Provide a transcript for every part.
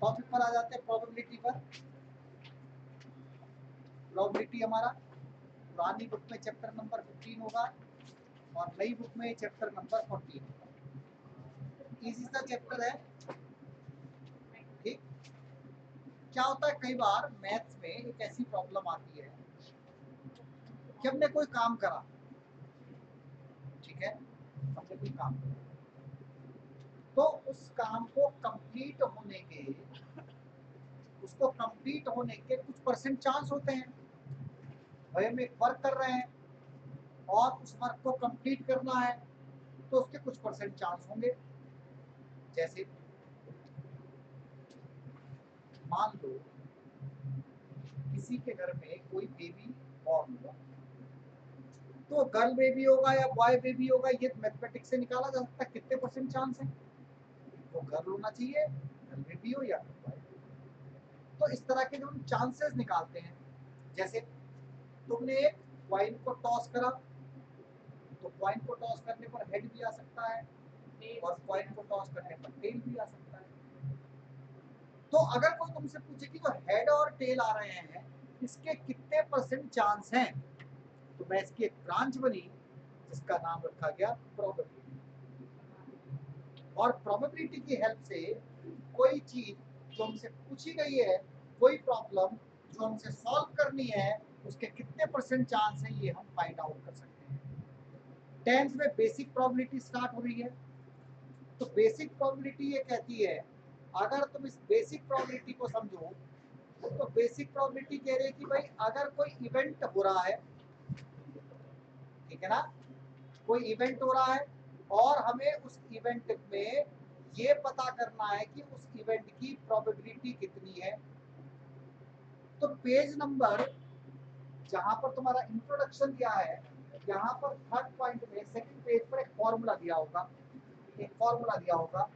Topic पर आ जाते हैं, प्रोबेबिलिटी पर। प्रोबेबिलिटी हमारा पुरानी बुक में चैप्टर नंबर 15 होगा और नई बुक में चैप्टर नंबर 14 होगा। इजी सा चैप्टर है, ठीक। क्या होता है, कई बार मैथ्स में एक ऐसी प्रॉब्लम आती है कि हमने कोई काम करा, ठीक है, हमने कोई काम करा, तो उस काम को कंप्लीट होने के, उसको कंप्लीट होने के कुछ परसेंट चांस होते हैं। भाई हम एक वर्क कर रहे हैं और उस वर्क को कंप्लीट करना है, तो उसके कुछ परसेंट चांस होंगे। जैसे मान लो किसी के घर में कोई बेबी बॉर्न हुआ, तो गर्ल बेबी होगा या बॉय बेबी होगा, ये मैथमेटिक्स से निकाला जा सकता है कितने परसेंट चांस है। वो गर्ल होना चाहिए, गर्ल बेबी हो या बॉय। तो इस तरह के जो हम चांसेस निकालते हैं, जैसे तुमने एक कॉइन को टॉस करा, तो कॉइन को टॉस करने पर हेड भी आ सकता है और कॉइन को टॉस करने पर टेल भी आ सकता है। तो अगर कोई तुमसे पूछे कि जो हेड और टेल आ रहे हैं इसके कितने परसेंट चांस हैं, तो मैं इसकी एक ब्रांच बनी जिसका नाम रखा गया प्रोबेबिलिटी। और प्रोबेबिलिटी की हेल्प से कोई चीज जो हमसे पूछी गई है, कोई प्रॉब्लम जो हमसे सॉल्व करनी है, उसके कितने परसेंट चांस हैं ये हम फाइंड आउट कर सकते हैं। 10th में बेसिक प्रोबेबिलिटी स्टार्ट हो रही है, तो बेसिक प्रोबेबिलिटी ये कहती है, अगर तुम इस बेसिक प्रोबेबिलिटी को समझो, तो बेसिक प्रोबेबिलिटी कह रही है कि भाई अगर कोई इवेंट हो रहा है, ठीक है ना, कोई इवेंट हो रहा है और हमें उस इवेंट में ये पता करना है कि उस इवेंट की प्रोबेबिलिटी कितनी है। तो पेज नंबर जहां पर तुम्हारा इंट्रोडक्शन दिया है, यहाँ पर थर्ड पॉइंट में सेकंड पेज पर एक फॉर्मूला दिया होगा, एक फॉर्मूला दिया होगा,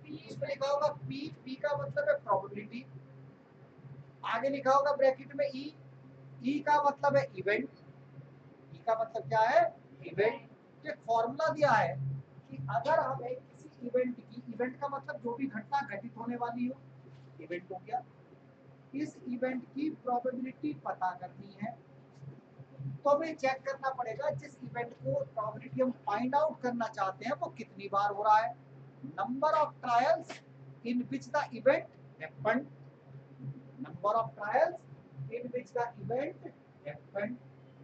इसमें लिखा होगा पी, पी का मतलब है प्रोबेबिलिटी, आगे लिखा होगा ब्रैकेट में ई, ई का मतलब है इवेंट, ई का मतलब क्या है, इवेंट। एक फॉर्मूला दिया है कि अगर हमें किसी इवेंट की, इवेंट का मतलब जो भी घटना घटित होने वाली हो, इवेंट हो गया, इस इवेंट की प्रोबेबिलिटी पता करनी है, तो हमें चेक करना पड़ेगा जिस इवेंट को प्रोबेबिलिटी हम फाइंड आउट करना चाहते हैं वो कितनी बार हो रहा है। Number of trials in which the event happened, number of trials in which the event happened,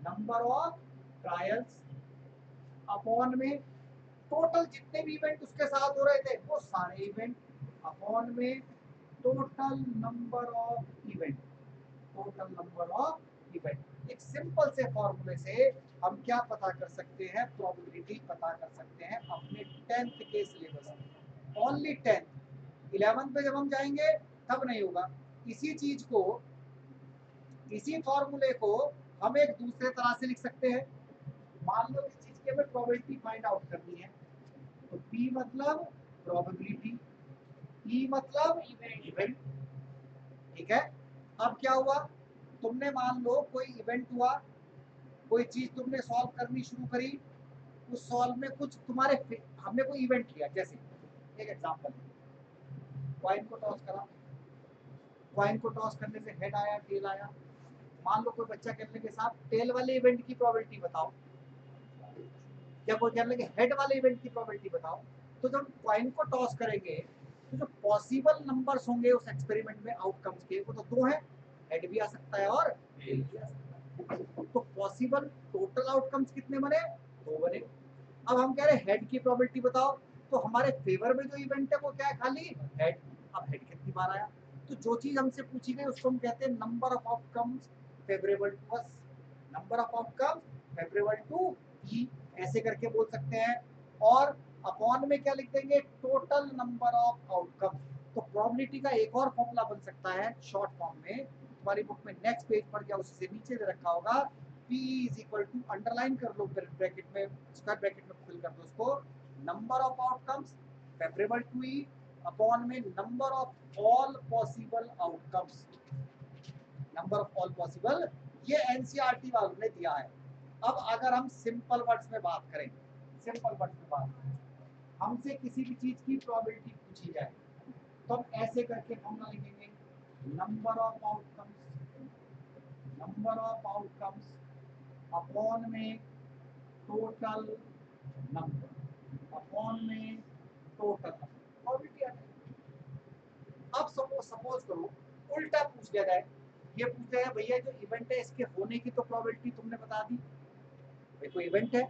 number of trials upon में टोटल जितने भी इवेंट उसके साथ हो रहे थे वो सारे इवेंट, अपॉन में total number of event, total number of event. एक सिंपल से फॉर्मूले से हम क्या पता कर सकते हैं, प्रोबेबिलिटी पता कर सकते हैं अपने 10th के सिलेबस में, ओनली 10th। 11th पे जब हम जाएंगे तब नहीं होगा। इसी चीज को, इसी फॉर्मूले को हम एक दूसरे तरह से लिख सकते हैं। मान लो किसी चीज की हमें प्रोबेबिलिटी फाइंड आउट करनी है, तो P मतलब प्रोबेबिलिटी, E मतलब इवेंट, ठीक है। अब क्या हुआ, तुमने मान लो कोई इवेंट हुआ, कोई चीज तुमने सॉल्व करनी शुरू करी, उस सॉल्व में कुछ तुम्हारे, हमने कोई इवेंट लिया, जैसे एक एग्जांपल, कॉइन को टॉस करा, कॉइन को टॉस करने से हेड आया, टेल आया। मान लो कोई बच्चा कहने के साथ टेल वाले इवेंट की प्रोबेबिलिटी बताओ, या कोई कहने लगे हेड वाले इवेंट की प्रोबेबिलिटी बताओ। तो जब कॉइन को टॉस करेंगे तो जो पॉसिबल नंबर्स होंगे उस एक्सपेरिमेंट में आउटकम्स के, वो तो दो हैं, हेड भी आ सकता है और टेल भी आ सकता है। तो पॉसिबल टोटल आउटकम्स कितने बने, दो बने। अब हम कह रहे हैं हेड की प्रोबेबिलिटी बताओ, तो हमारे फेवर में जो इवेंट है वो क्या है, खाली हेड। अब हेड कितनी बार आया, तो जो चीज हमसे पूछी गई उसको हम कहते हैं number of outcomes favourable to us, number of outcomes favourable to E, ऐसे करके बोल सकते हैं। और अपॉन में क्या लिख देंगे, टोटल नंबर ऑफ आउटकम। तो प्रोबेबिलिटी का एक और फॉर्मूला बन सकता है शॉर्ट फॉर्म में, तुम्हारी बुक में नेक्स्ट पेज पर या उससे नीचे दे रखा होगा, P is equal to, underline कर लो ब्रैकेट में, स्क्वायर ब्रैकेट में फिल कर दो उसको, number of outcomes favourable to E upon में number of all possible outcomes, number of all possible. ये एनसीईआरटी वालों ने दिया है। अब अगर हम सिंपल वर्ड्स में बात करें, सिंपल वर्ड्स में बात करें, हमसे किसी भी चीज की प्रोबेबिलिटी पूछी जाए तो हम ऐसे ऐसे करके फॉर्मूला लिखेंगे, नंबर ऑफ आउटकम्स अपॉन में टोटल नंबर अपॉन में टोटल नंबर, प्रोबेबिलिटी आ जाएगी। अब सपोज करो उल्टा पूछ दिया जाए, ये पूछ दिया है भैया जो इवेंट है इसके होने की तो प्रोबेबिलिटी तुमने बता दी, भाई कोई इवेंट है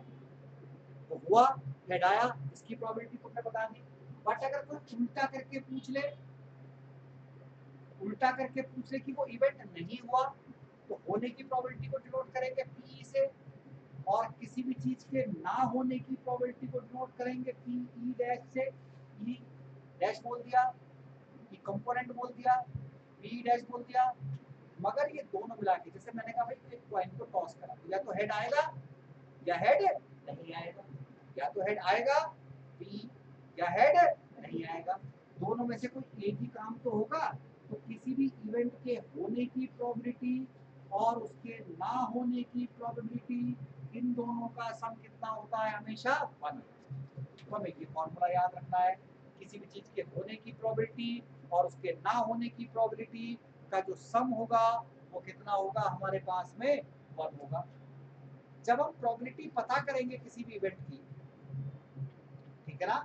तो हुआ, हेड आया, इसकी प्रोबेबिलिटी तुमने बता दी। बट अगर कोई उल्टा करके पूछ ले, कि वो इवेंट नहीं हुआ, तो होने की प्रोबेबिलिटी को डिनोट करेंगे पी से, और किसी भी चीज के ना होने की प्रोबेबिलिटी को डिनोट करेंगे पी ई डैश से। ई डैश बोल दिया, ई कंपोनेंट बोल दिया, पी डैश बोल दिया। मगर ये दोनों मिला के, जैसे मैंने कहा भाई एक कॉइन को टॉस करा, या तो हेड आएगा या हेड नहीं आएगा, या तो हेड आएगा पी या हेड नहीं आएगा, दोनों में से कोई एक ही काम तो होगा। तो किसी भी इवेंट के होने की प्रोबेबिलिटी और उसके ना होने की प्रोबेबिलिटी, इन दोनों का सम कितना होता है, हमेशा 1। तो हमें ये फॉर्मूला याद रखना है, किसी भी चीज के होने की प्रोबेबिलिटी और उसके ना होने की प्रोबेबिलिटी का जो सम होगा वो कितना होगा, हमारे पास में 1 होगा। जब हम प्रोबेबिलिटी पता करेंगे किसी भी इवेंट की, ठीक है ना,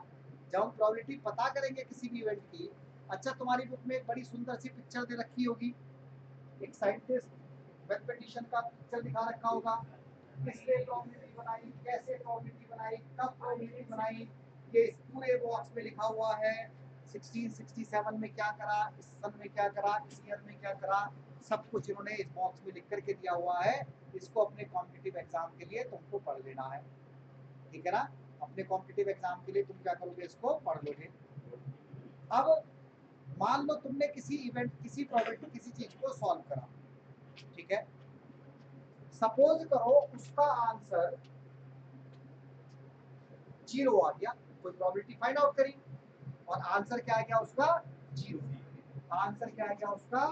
जब हम प्रोबेबिलिटी पता करेंगे किसी भी इवेंट की, अच्छा तुम्हारी बुक में एक बड़ी सुंदर सी पिक्चर दे रखी होगी, एक साइंटिस्ट मैथमेटिशियन का पिक्चर दिखा रखा होगा, किसने प्रोबेबिलिटी बनाई, कैसे प्रोबेबिलिटी बनाई, कब प्रोबेबिलिटी बनाई, ये इस पूरे बॉक्स में लिखा हुआ है। 1667 में क्या करा, इस सन में क्या करा, इस ईयर में क्या करा, सब कुछ इन्होंने इस बॉक्स में लिख करके दिया हुआ है। इसको अपने कॉम्पिटिटिव एग्जाम के लिए तुमको पढ़ लेना है, ठीक है ना, अपने कॉम्पिटिटिव एग्जाम के लिए तुम क्या करोगे, इसको पढ़ लोगे। अब मान लो तुमने किसी इवेंट, किसी प्रोबेबिलिटी, किसी चीज को सॉल्व करा, ठीक है, सपोज करो उसका आंसर 0 आ गया, कोई प्रोबेबिलिटी फाइंड आउट करी और आंसर क्या आ गया उसका 0, आंसर क्या आ गया उसका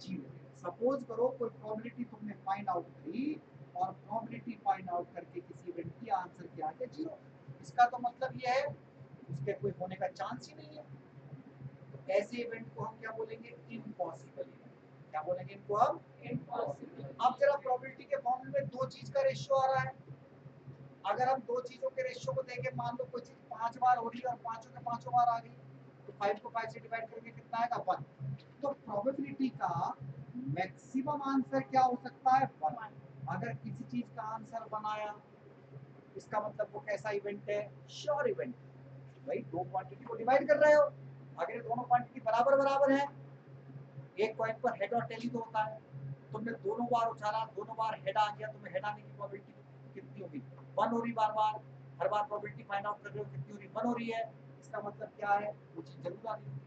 0। सपोज करो कोई प्रोबेबिलिटी तुमने फाइंड आउट करी और प्रोबेबिलिटी फाइंड आउट करके किसी इवेंट की आंसर क्या आ गया 0, इसका तो मतलब ये है उसके कोई होने का चांस ही नहीं है। तो ऐसे इवेंट को हम क्या बोलेंगे, इम्पॉसिबल इवेंट। क्या बोलेंगे इनको हम, इम्पॉसिबल। अब जरा प्रोबेबिलिटी के फॉर्मूले में दो चीज का रेशियो आ रहा है, अगर हम दो चीजों के रेशियो को देखें, मान लो कोई चीज 5 बार हो रही है और पांचों के पांचों बार आ गई, तो 5 को 5 से डिवाइड करके कितना आएगा 1। तो प्रोबेबिलिटी का मैक्सिमम आंसर क्या हो सकता है 1। अगर किसी चीज का आंसर 1 आया, इसका मतलब वो कैसा इवेंट है, श्योर इवेंट। भाई दो क्वांटिटी को डिवाइड कर रहे हो, अगर ये दोनों क्वांटिटी बराबर बराबर है, एक कॉइन पर हेड और टेल ही तो होता है, तुमने दोनों बार उछाला, दोनों बार हेड आ गया, तुम्हें हेड आने की प्रोबेबिलिटी कितनी होगी, 1 हो रही, बार बार हर बार प्रोबेबिलिटी फाइंड आउट कर रहे हो, कितनी हो रही, 1 हो रही है, इसका मतलब क्या है, वो चीज जरूर आ रही है।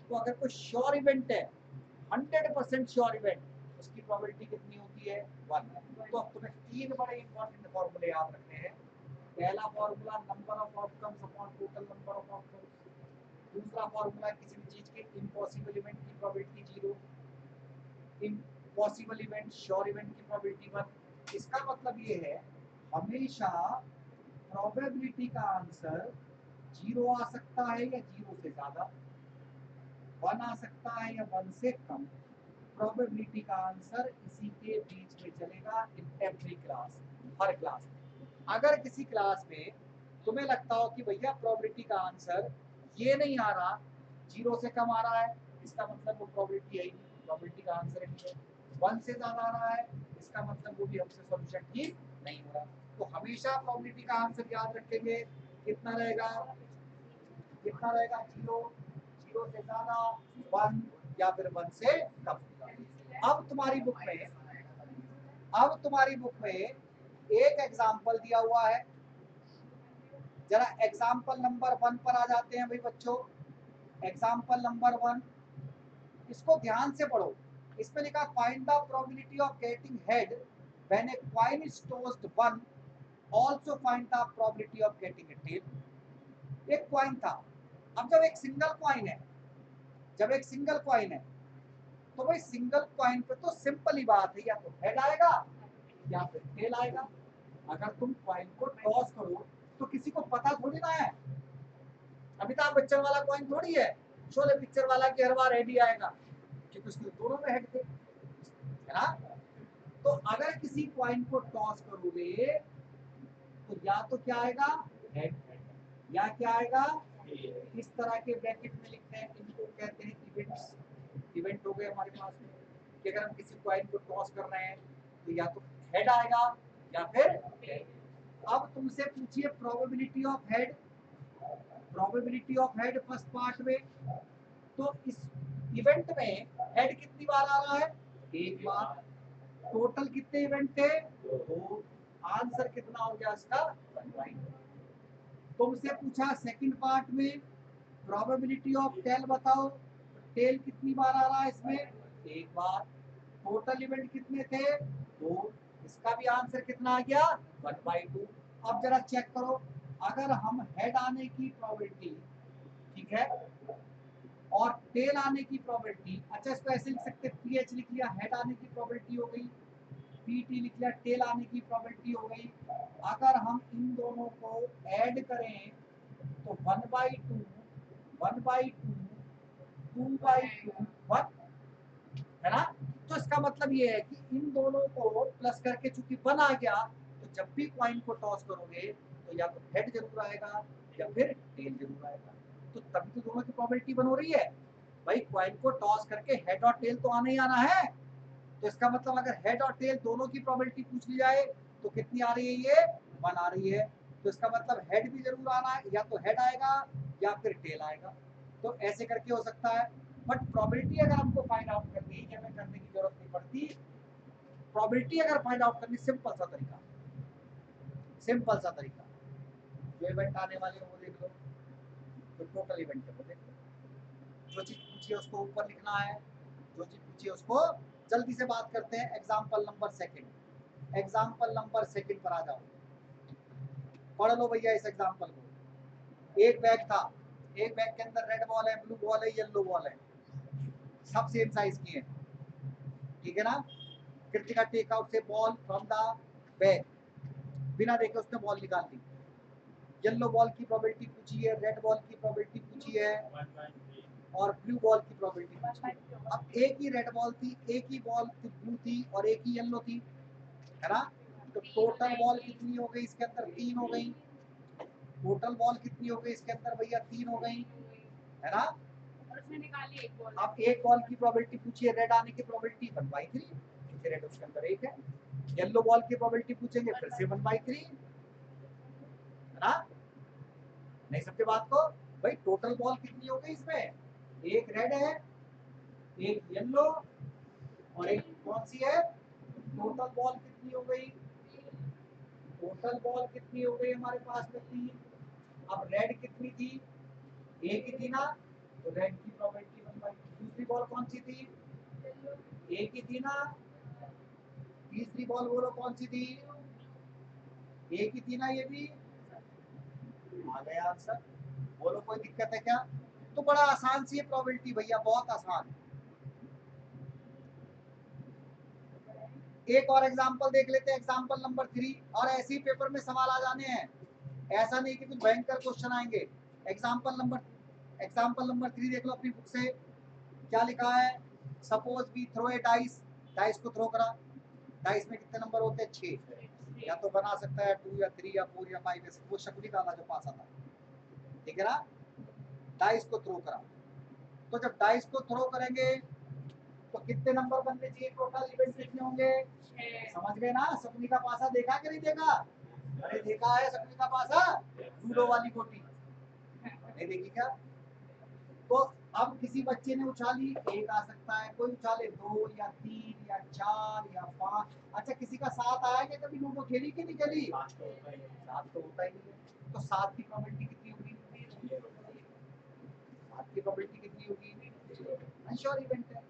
तो अगर कोई श्योर इवेंट है, 100% श्योर इवेंट, उसकी प्रोबेबिलिटी कितनी होती है 1। तो अब तुम्हें तीन बड़े इंपॉर्टेंट फॉर्मूले याद रखने हैं। पहला formula number of outcomes upon total number of outcomes, दूसरा फॉर्मूला किसी भी चीज के इम्पॉसिबल इवेंट की probability 0, impossible event sure event की प्रोबेबिलिटी 1। इसका मतलब ये है हमेशा प्रोबेबिलिटी का आंसर 0 आ सकता है या 0 से ज्यादा, 1 आ सकता है या 1 से कम। प्रोबेबिलिटी का आंसर इसी के बीच में चलेगा in every class, her class में। अगर किसी क्लास में तुम्हें लगता हो कि भैया प्रोबेबिलिटी का आंसर ये नहीं आ रहा, 0 से कम आ रहा है, इसका मतलब वो प्रोबेबिलिटी है ही नहीं, प्रोबेबिलिटी का आंसर ही है। 1 से ज्यादा आ रहा है, इसका मतलब वो भी हमसे सॉल्यूशन ठीक नहीं हो रहा। तो हमेशा प्रोबेबिलिटी का आंसर याद रखेंगे, कितना रहेगा, कितना रहेगा 0, 0 से ज्यादा, 1 या फिर 1 से कम। अब तुम्हारी बुक में, एक एग्जाम्पल दिया हुआ है, जरा एग्जाम्पल नंबर 1 पर आ जाते हैं भाई बच्चों। एग्जाम्पल नंबर 1, इसको ध्यान से पढ़ो। इसमें लिखा find the probability of getting head when a coin is tossed 1, also find the probability of getting a tail. एक कॉइन था, अब जब एक सिंगल कॉइन है, तो भाई सिंगल कॉइन पे तो सिंपल ही बात है, या तो हेड आएगा या फिर टेल आएगा। अगर तुम कॉइन को टॉस करो तो किसी को पता थोड़ी ना है, अमिताभ बच्चन वाला कॉइन थोड़ी है शोले पिक्चर वाला की हर बार हेड ही आएगा क्योंकि उसके दोनों में हेड थे, है ना। तो अगर किसी कॉइन को टॉस करोगे तो या तो क्या आएगा हेड, या क्या आएगा, इस तरह के ब्रैकेट में लिखते हैं, इनको कहते हैं इवेंट्स। इवेंट हो गए हमारे पास में कि अगर हम किसी कॉइन को टॉस कर रहे हैं तो या तो हेड आएगा या फिर टेल। अब तुमसे पूछिए probability of head, probability of head first part में, तो इस इवेंट में हेड कितनी बार आ रहा है, एक बार। टोटल कितने इवेंट थे, दो। आंसर कितना हो गया इसका, 1/2। तुमसे पूछा सेकंड पार्ट में प्रोबेबिलिटी ऑफ टेल बताओ, टेल कितनी बार आ रहा है इसमें, एक बार। टोटल इवेंट कितने थे, दो। इसका भी आंसर कितना आ गया, 1/2। अब जरा चेक करो, अगर हम हेड आने की प्रोबेबिलिटी, ठीक है, और टेल आने की प्रोबेबिलिटी, अच्छा इसको ऐसे लिख सकते, पीएच लिख लिया, हेड आने की प्रोबेबिलिटी हो गई, पीटी लिख लिया, टेल आने की प्रोबेबिलिटी हो गई। अगर हम इन दोनों को ऐड करें तो 1/2, 1/2, 2/2, 1, है ना। तो इसका मतलब ये है कि इन दोनों को प्लस करके चूंकि 1 आ गया, तो जब भी कॉइन को टॉस करोगे तो या तो हेड जरूर आएगा या फिर टेल जरूर आएगा। तो तभी तो दोनों की प्रोबेबिलिटी बन हो रही है भाई, कॉइन को टॉस करके हेड और टेल तो आना ही आना है। तो इसका मतलब अगर हेड और टेल दोनों की प्रोबेबिलिटी पूछ ली जाए तो कितनी आ रही है, ये 1 आ रही है। तो इसका मतलब हेड भी जरूर आना है, या तो हेड आएगा या फिर टेल आएगा। तो ऐसे करके हो सकता है। बट प्रोबेबिलिटी अगर हमको फाइंड आउट करनी है, हमें करने की जरूरत नहीं पड़ती। प्रोबेबिलिटी अगर फाइंड आउट करनी, सिंपल सा तरीका, सिंपल सा तरीका, जो इवेंट आने वाले हैं वो देख लो, जो टोटल इवेंट है वो देख लो, जो चीज पूछिए उसको ऊपर लिखना है, जो चीज पूछिए उसको। जल्दी से बात करते हैं example number second, example number second पर आ जाओ, पढ़ लो भैया इस एग्जाम्पल को। एक बैग था, एक बैग के अंदर रेड बॉल है, ब्लू बॉल है, येलो बॉल है, सब सेम साइज की है, ठीक है ना। कृतिका टेक आउट से बॉल फ्रॉम द बैग, बिना देखे उसने बॉल निकाल दी। येलो बॉल की प्रोबेबिलिटी पूछी है, रेड बॉल की प्रोबेबिलिटी पूछी है, और ब्लू बॉल की प्रोबेबिलिटी पूछी है। अब एक ही रेड बॉल थी, एक ही बॉल ब्लू थी और एक ही येलो थी, है ना। तो टोटल बॉल कितनी हो गई इसके अंदर, 3 हो गई। टोटल बॉल कितनी हो गई इसके अंदर भैया, 3 हो गई, है ना। उसने निकाली एक बॉल। अब एक बॉल की प्रोबेबिलिटी पूछी है, रेड आने की प्रोबेबिलिटी 1/3, क्योंकि रेड उसके अंदर एक है। येलो बॉल की प्रोबेबिलिटी पूछेंगे फिर से 1/3, है ना। नहीं समझे बात को भाई, टोटल बॉल कितनी हो गई इसमें, एक रेड है, एक येलो और एक कौन सी है, टोटल बॉल कितनी हो गई, टोटल बॉल कितनी हो गई हमारे पास में 3। अब रेड कितनी थी, एक ही थी ना, तो रेड की प्रोबेबिलिटी 1/2। दूसरी बॉल कौन सी थी, एक ही थी ना। तीसरी बॉल बोलो कौन सी थी, एक ही थी ना, ये भी आ गया आंसर। बोलो कोई दिक्कत है क्या। तो बड़ा आसान सी है प्रोबेबिलिटी भैया, बहुत आसान। एक और एग्जांपल देख लेते हैं, एग्जांपल नंबर 3, और ऐसे ही पेपर में सवाल आ जाने हैं, ऐसा नहीं कि कुछ भयंकर क्वेश्चन आएंगे। एग्जांपल नंबर 3 देख लो अपनी बुक से, क्या लिखा है। Suppose we throw a dice, dice को थ्रो करा, डाइस में कितने नंबर होते हैं, 6, या तो बना सकता है 2 या 3 या 4 या 5, वो शकुनी वाला जो पास आता, ठीक है ना। डाइस को थ्रो करा, तो जब डाइस को थ्रो करेंगे तो कितने नंबर बनने चाहिए, टोटल इवेंट कितने होंगे, समझ गए ना। सपनी का पासा देखा कि नहीं देखा, अरे देखा है सपनी का पासा, जूडो वाली गोटी नहीं देखी क्या। तो अब किसी बच्चे ने उछाली, एक आ सकता है, कोई उछाले 2 या 3 या 4 या 5। अच्छा किसी का 7 आया क्या, कभी लूडो खेली कि नहीं खेली, 7 तो होता ही नहीं है। तो 7 की प्रोबेबिलिटी कितनी होगी, 7 की प्रोबेबिलिटी कितनी होगी, श्योर इवेंट है।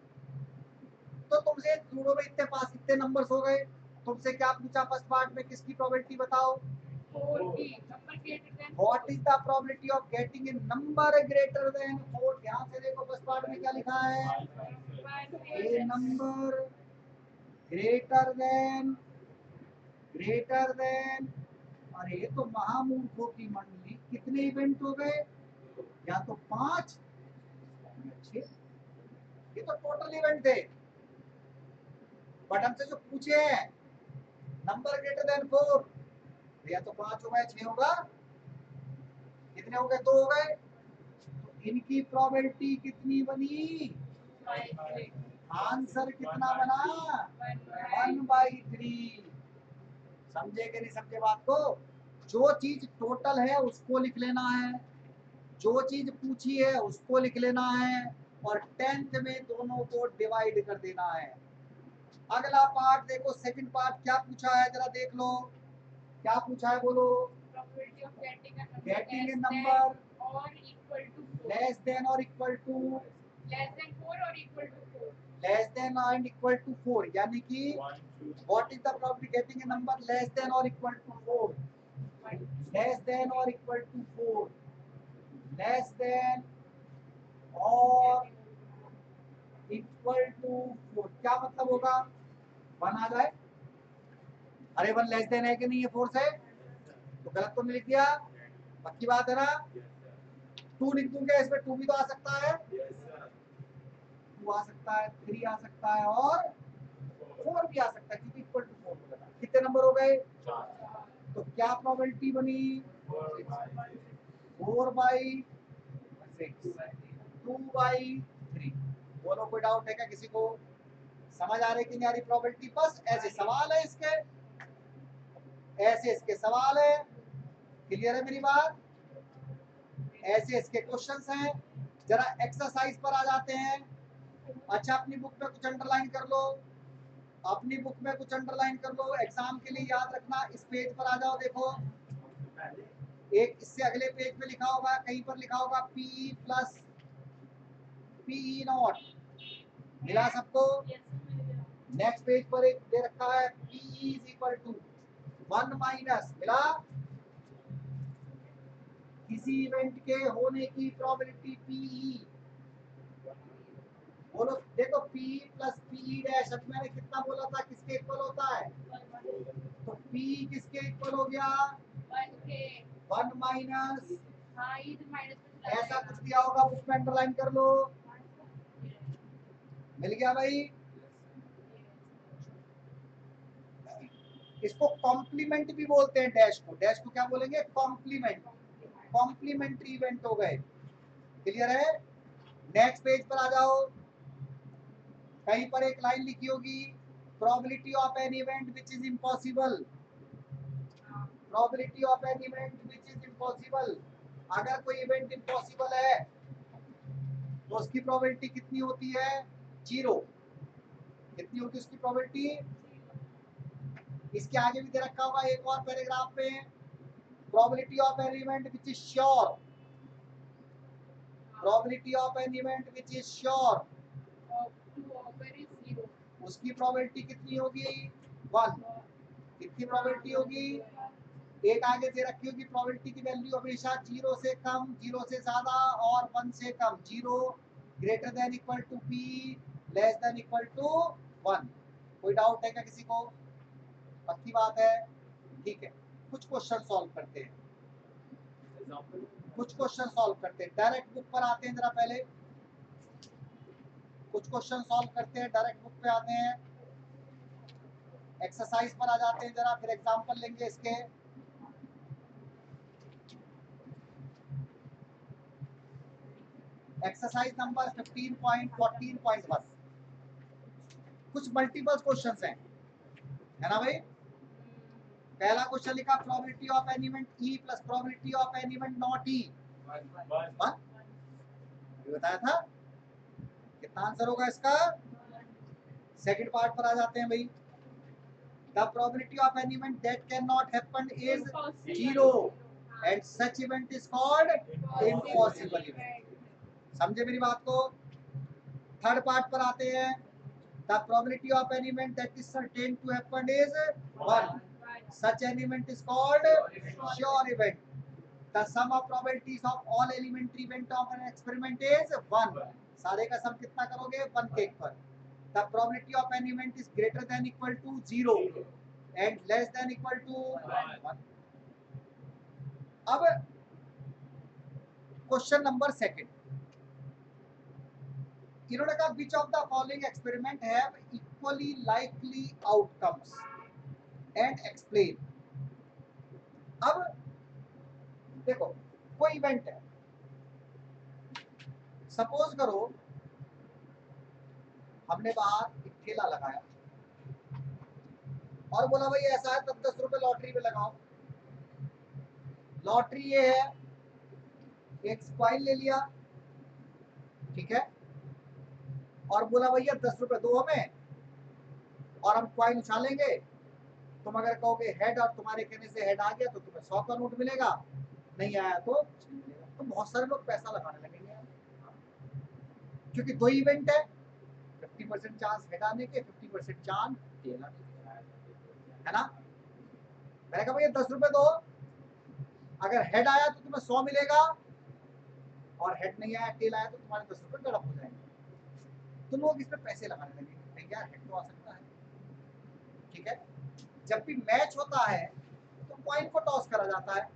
तो तुमसे लूडो में इतने पास, इतने नंबर्स हो गए, तुमसे क्या पूछा फर्स्ट पार्ट में, किसकी प्रोबेबिलिटी बताओ, what is the probability of getting a number greater then 4। ध्यान से देखो फर्स्ट पार्ट में क्या लिखा है, ए नंबर ग्रेटर देन। अरे ये तो महामूर्खों की मंडली, कितने इवेंट हो गए, या तो 5 ये तो टोटल इवेंट थे, बट हमसे जो पूछे हैं नंबर ग्रेटर देन 4, भैया तो 5 हो गए, 6 होगा, कितने हो गए, 2 हो गए, तो इनकी प्रोबेबिलिटी कितनी बनी, आंसर कितना बना, 1/3। समझे कि नहीं समझे बात को? जो चीज टोटल है उसको लिख लेना है, जो चीज पूछी है उसको लिख लेना है, और 10th में दोनों को डिवाइड कर देना है। अगला पार्ट देखो, सेकंड पार्ट क्या पूछा है जरा देख लो, क्या पूछा है बोलो। Probability of getting a getting a number number or equal to 4. Less than or equal to, Less than 4 or equal to 4. Less than and equal to 4, यानी कि what is the probability getting a number less than or equal to 4, less than or equal to 4, less than or equal to 4, क्या मतलब होगा, 1 आ जाए, अरे 1 less than है कि नहीं है 4 से, तो गलत तो नहीं लिख दिया, पक्की बात है ना। 2 लिख दूंगा इसमें, 2 भी तो आ सकता है, 2 आ सकता है, 3 आ सकता है, और 4 भी आ सकता है, क्योंकि इक्वल टू 4 बोला था। कितने नंबर हो गए, तो क्या प्रोबेबिलिटी बनी, 4/6, 2/3। बोलो कोई डाउट है क्या किसी को, समझ आ रही कि नहीं आ रही प्रोबेबिलिटी? बस ऐसे सवाल है इसके, ऐसे इसके सवाल है, क्लियर है मेरी बात, ऐसे इसके क्वेश्चंस हैं। जरा एक्सरसाइज पर आ जाते हैं। अच्छा अपनी बुक में कुछ अंडरलाइन कर लो, अपनी बुक में कुछ अंडरलाइन कर लो, एग्जाम के लिए याद रखना। इस पेज पर आ जाओ, देखो एक इससे अगले पेज पे लिखा होगा, कहीं पर लिखा होगा पी प्लस पी नॉट, मिला सबको? नेक्स्ट पेज पर एक दे रखा है P is equal to 1 minus, मिला? किसी इवेंट के होने की प्रोबेबिलिटी पीई, बोलो देखो पी प्लस पी डैश, अब मैंने कितना बोला था किसके इक्वल होता है, तो पी किसके इक्वल हो गया, 1 माइनस, ऐसा कुछ दिया होगा बुक में, अंडरलाइन कर लो, मिल गया भाई। इसको कॉम्प्लीमेंट भी बोलते हैं, डैश को, डैश को क्या बोलेंगे, कॉम्प्लीमेंट, कॉम्प्लीमेंट्री इवेंट हो गए, क्लियर है। नेक्स्ट पेज पर आ जाओ, कहीं पर एक लाइन लिखी होगी, probability of an event which is impossible, probability of an event which is impossible, अगर कोई इवेंट इम्पॉसिबल है तो उसकी प्रोबेबिलिटी कितनी होती है, 0। कितनी होती है उसकी प्रोबेबिलिटी, इसके आगे भी दे रखा होगा एक और पैराग्राफ में, probability of an event which is sure, probability of an event which is sure, उसकी प्रोबेबिलिटी कितनी होगी, 1। कितनी प्रोबेबिलिटी होगी, एक आगे दे रखी होगी प्रोबेबिलिटी की वैल्यू हमेशा 0 से कम, 0 से ज्यादा और 1 से कम, 0 greater than equal to P, less than equal to 1। कोई डाउट है क्या किसी को, पक्की बात है, ठीक है। कुछ क्वेश्चन सॉल्व करते हैं, कुछ क्वेश्चन सॉल्व करते हैं, डायरेक्ट बुक पर आते हैं जरा, पहले कुछ क्वेश्चन सॉल्व करते हैं, डायरेक्ट बुक पे आते हैं, एक्सरसाइज पर आ जाते हैं जरा, फिर एग्जाम्पल लेंगे इसके। एक्सरसाइज नंबर 15.14.1, कुछ मल्टीपल क्वेश्चंस हैं, है ना भाई। पहला क्वेश्चन लिखा probability of an event E plus probability of an event not E, बताया था, कितना आंसर होगा इसका। सेकंड पार्ट पर आ जाते हैं भाई, the probability of an event that can not happen is 0 and such event is called impossible event. समझे मेरी बात को। थर्ड पार्ट पर आते हैं, the probability of an event that is certain to happen is 1, such an event is called sure event. The sum of probabilities of all elementary event of an experiment is 1। सारे का सम कितना करोगे, 1 के पर। The probability of an event is greater than equal to 0 and less than equal to 1। अब question number second, इन्होंने कहा which of the following experiment have equally likely outcomes and explain. अब देखो कोई इवेंट है, सपोज करो हमने बाहर एक ठेला लगाया और बोला भाई ऐसा है 10-10 रुपए लॉटरी में लगाओ। लॉटरी ये है, एक कॉइन ले लिया, ठीक है, और बोला भैया 10 रुपए दो हमें और हम कॉइन उछालेंगे। तुम अगर कहोगे हेड और तुम्हारे कहने से हेड आ गया तो तुम्हें 100 का नोट मिलेगा, नहीं आया तो कुछ नहीं मिलेगा। तो बहुत सारे लोग पैसा लगाने लगेंगे यार, क्योंकि दो इवेंट है, 50% चांस हेड आने के, 50% चांस टेल आने के, है ना। मैंने कहा भैया 10 रुपए दो, अगर हेड आया तो तुम्हें 100 मिलेगा और हेड नहीं आया टेल आया तो तुम्हारे 10 रुपए गड़प हो जाएंगे। तो लोग इसमें पैसे लगाने लगेंगे, नहीं यार हेड तो आ सकता है, ठीक है। जब भी मैच होता है तो कॉइन को टॉस करा जाता है,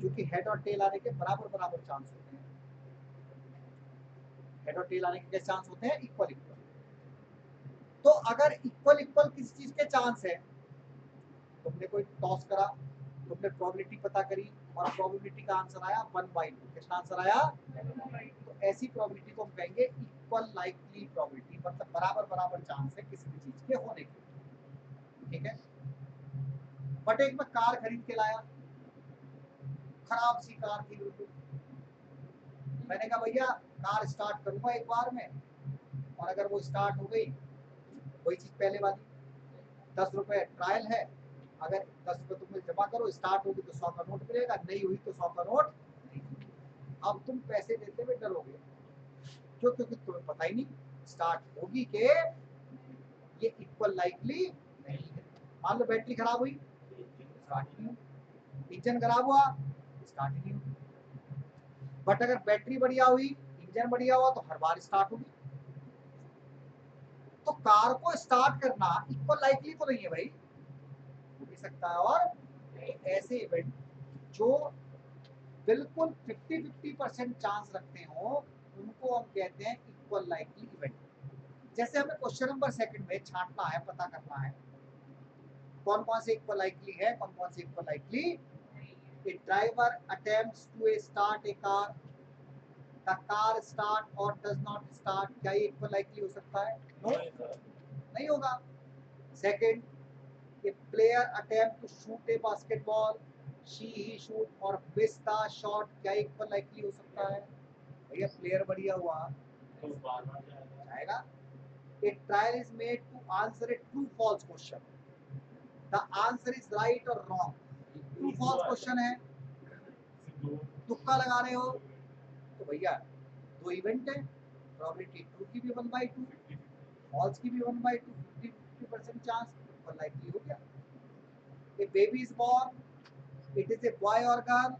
क्योंकि हेड और टेल आने के बराबर बराबर चांस होते हैं। हेड और टेल आने के क्या चांस होते हैं? Equal equal. तो अगर इक्वल इक्वल किसी चीज के चांस है, तुमने कोई टॉस करा, तुमने प्रोबेबिलिटी पता करी और प्रोबेबिलिटी का आंसर आया 1/2। कितना आंसर आया? तो ऐसी प्रोबेबिलिटी को हम कहेंगे इक्वल लाइकली प्रोबेबिलिटी, मतलब बराबर बराबर चांस है किसी भी चीज के होने के, ठीक है। बट एक मैं कार खरीद के लाया, खराब सी कार थी बिल्कुल। मैंने कहा भैया कार स्टार्ट करूंगा एक बार में, और अगर वो स्टार्ट हो गई, वही चीज पहले वाली, 10 रुपए ट्रायल है, अगर 10 रुपए तुम जमा करो, स्टार्ट होगी तो 100 का नोट मिलेगा, नहीं हुई तो 100 का नोट नहीं। अब तुम पैसे देते हुए डरोगे, क्यों? क्योंकि तुम्हें पता ही नहीं स्टार्ट होगी के ये इक्वल लाइकली नहीं है। मान लो बैटरी खराब हुई, स्टार्ट नहीं हुई, इंजन खराब हुआ, स्टार्ट नहीं हुई। बट अगर बैटरी बढ़िया हुई, इंजन बढ़िया हुआ, तो हर बार स्टार्ट होगी। तो कार को स्टार्ट करना इक्वल लाइकली तो नहीं है भाई, हो भी सकता है। और ऐसे इवेंट जो बिल्कुल 50-50% चांस रखते हो, उनको हम कहते हैं इक्वल लाइकली इवेंट। जैसे हमें क्वेश्चन नंबर 2 में छांटना है, पता करना है कौन कौन से इक्वल लाइकली है, कौन कौन से equal likely. A driver attempts to start a car, the car start or does not start, क्या ये इक्वल लाइकली हो सकता है? नो, नहीं होगा। Second, a player attempt to shoot a basketball, she he shoot or miss the shot, क्या equal likely हो सकता है? भैया प्लेयर बढ़िया हुआ जाएगा। A trial is made to answer a true false question, the answer is right or wrong, true false question है, तुक्का लगा रहे हो, तो भैया दो इवेंट है, प्रोबेबिलिटी ट्रू की भी 1/2, फॉल्स की भी 1/2, 50% चांस, और लाइकली हो गया। A baby is born, it is a boy or girl,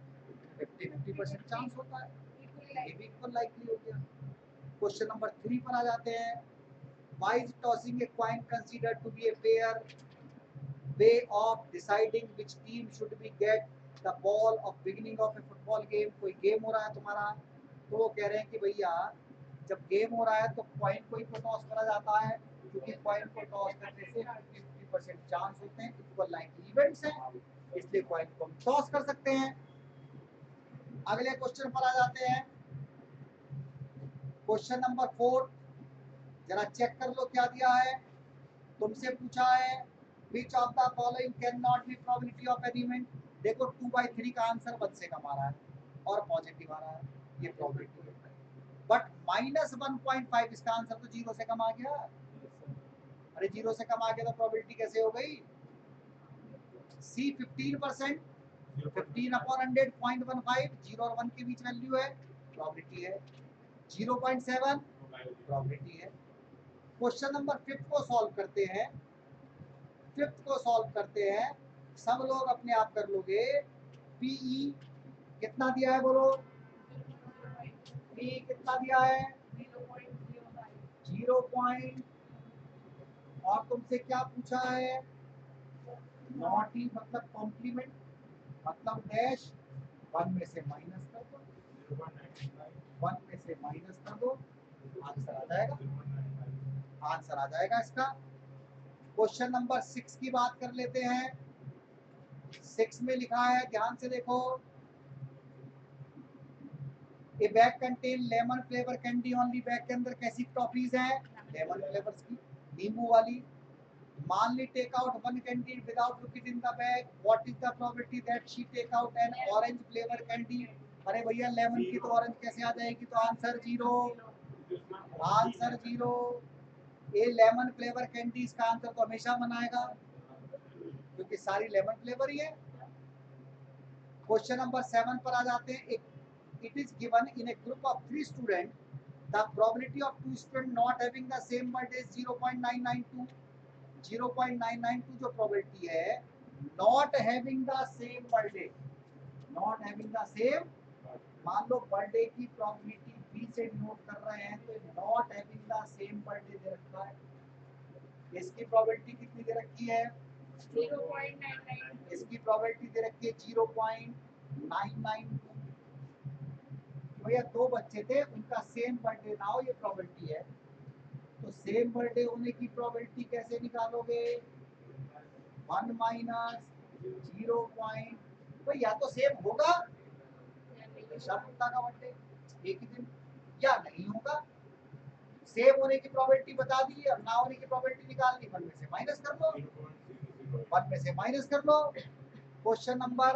50-50% chance होता है, ये भी इक्वल लाइकली हो गया। क्वेश्चन नंबर 3 पर आ जाते हैं। Why is tossing a coin considered to be a fair way of deciding which team should be get the ball of beginning of a football game? कोई गेम हो रहा है तुम्हारा, तो वो कह रहे हैं कि भैया जब गेम हो रहा है तो कॉइन को ही टॉस करा जाता है, क्योंकि कॉइन को टॉस करने से 50% चांस होते हैं, इक्वल लाइकली इवेंट्स हैं, इसलिए कॉइन को हम टॉस कर सकते हैं। अगले क्वेश्चन पर आ जाते हैं। क्वेश्चन नंबर 4, जरा चेक कर लो क्या दिया है। तुमसे पूछा है which of the following can not be probability of an event. देखो 2/3 का आंसर 1 से कम आ रहा है और पॉजिटिव आ रहा है, ये प्रोबेबिलिटी है। बट -1.5 इसका आंसर तो 0 से कम आ गया। अरे 0 से कम आ गया तो प्रोबेबिलिटी कैसे हो गई? सी 15%, 15/100 0.15, 0 और 1 के बीच वैल्यू है, प्रोबेबिलिटी है। 0.7 प्रोबेबिलिटी है। क्वेश्चन नंबर 5 को सॉल्व करते हैं। 5th को सॉल्व करते हैं, सब लोग अपने आप कर लोगे। पीई कितना दिया है बोलो? पी कितना दिया है? 0 पॉइंट, और तुमसे क्या पूछा है? नॉट ही मतलब कॉम्प्लीमेंट, मतलब डैश, 1 में से माइनस कर दो, 1 में से माइनस कर दो, आंसर आ जाएगा, आंसर आ जाएगा इसका। क्वेश्चन नंबर 6 की बात कर लेते हैं। 6 में लिखा है, ध्यान से देखो, ए bag contain lemon flavour candy only. Bag के अंदर कैसी टॉफीज हैं? लेमन फ्लेवर्स की, नींबू वाली। मानली take out one candy without looking in the bag, what is the probability that she take out an orange flavour candy? अरे भैया लेमन की तो ऑरेंज कैसे आ जाएगी, तो आंसर 0, आंसर 0। ये लेमन फ्लेवर कैंडी, इसका आंसर तो हमेशा बनाएगा क्योंकि सारी लेमन फ्लेवर ही है। क्वेश्चन नंबर 7 पर आ जाते हैं। It is given in a group of 3 student, the probability of 2 student not having the same birthday is 0.992। 0.992 जो प्रोबेबिलिटी है not having the same birthday, not having the same, मान लो birthday की probability B से note कर रहे हैं तो not having the same birthday दे रखा है। इसकी प्रोबेबिलिटी कितनी दे रखी है? 0.99। इसकी प्रोबेबिलिटी दे रखी है 0.992। भैया 2 बच्चे थे, उनका सेम बर्थडे ना हो, ये प्रोबेबिलिटी है। तो सेम बर्थडे होने की प्रोबेबिलिटी कैसे निकालोगे? 1 माइनस 0. भाई या तो सेम होगा शब्दा का बर्थडे एक ही दिन, या नहीं होगा। सेम होने की प्रोबेबिलिटी बता दी और ना होने की प्रोबेबिलिटी निकालनी, 1 में से माइनस कर लो, 1 में से माइनस कर लो। क्वेश्चन नंबर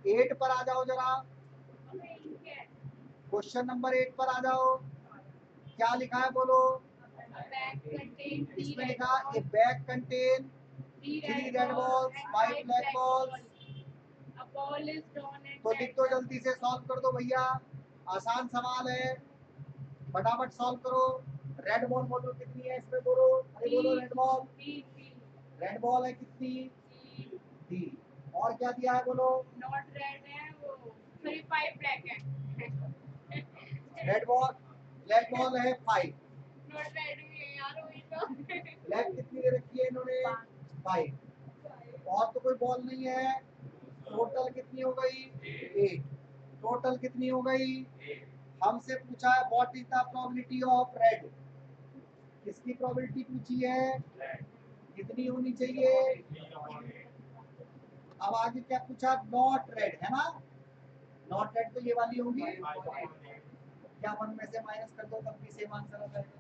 8 पर आ जाओ जरा, क्वेश्चन नंबर 8 पर आ जाओ। क्या लिखा है बोलो? इसमें लिखा ए bag contain 3 red balls 5 black balls. तो लिख दो, जल्दी से सॉल्व कर दो भैया, आसान सवाल है, फटाफट सॉल्व करो। रेड बॉल बोलो कितनी है इसमें, बोलो, अरे बोलो रेड बॉल, रेड बॉल है कितनी? 3। और क्या दिया है बोलो? नॉट रेड है वो, सॉरी 5 ब्लैक है। रेड बॉल, ब्लैक बॉल है 5, नॉट रेड भी है यार, वही तो। ब्लैक कितनी दे रखी है इन्होंने? 5। और तो कोई बॉल नहीं है। टोटल कितनी हो गई? 8। टोटल कितनी हो गई? हमसे पूछा है what is the probability of red, किसकी प्रोबेबिलिटी पूछी है? कितनी होनी चाहिए? अब आगे क्या पूछा? नॉट रेड है ना, नॉट रेड तो ये वाली होगी। क्या 1 में से माइनस कर दो तब भी सेम आंसर आ जाएगा।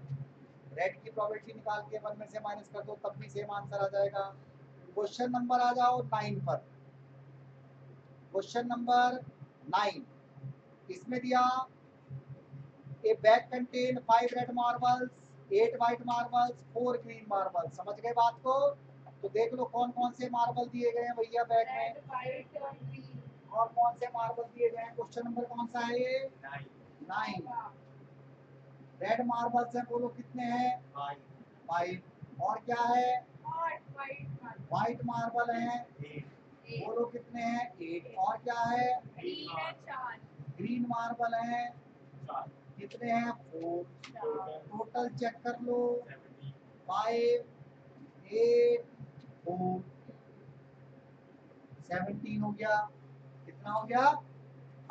रेड की प्रोबेबिलिटी निकाल के 1 में से माइनस कर दो तब भी सेम आंसर आ जाएगा। क्वेश्चन नंबर आ जाओ 9 पर। क्वेश्चन नंबर 9, इसमें दिया ए bag contain 5 red marbles, 8 white marbles, 4 green marbles. समझ गए बात को? तो देख लो कौन कौन से मार्बल दिए गए हैं भैया बैग में, और कौन से मार्बल दिए गए हैं। क्वेश्चन नंबर कौन सा है ये? 9। रेड मार्बल्स हैं, बोलो कितने हैं? 5। और क्या है? व्हाइट मार्बल हैं, बोलो कितने हैं? 8। और क्या है? ग्रीन मार्बल हैं, कितने हैं? 4। टोटल चेक कर लो, 5 8 4 17 हो गया। कितना हो गया?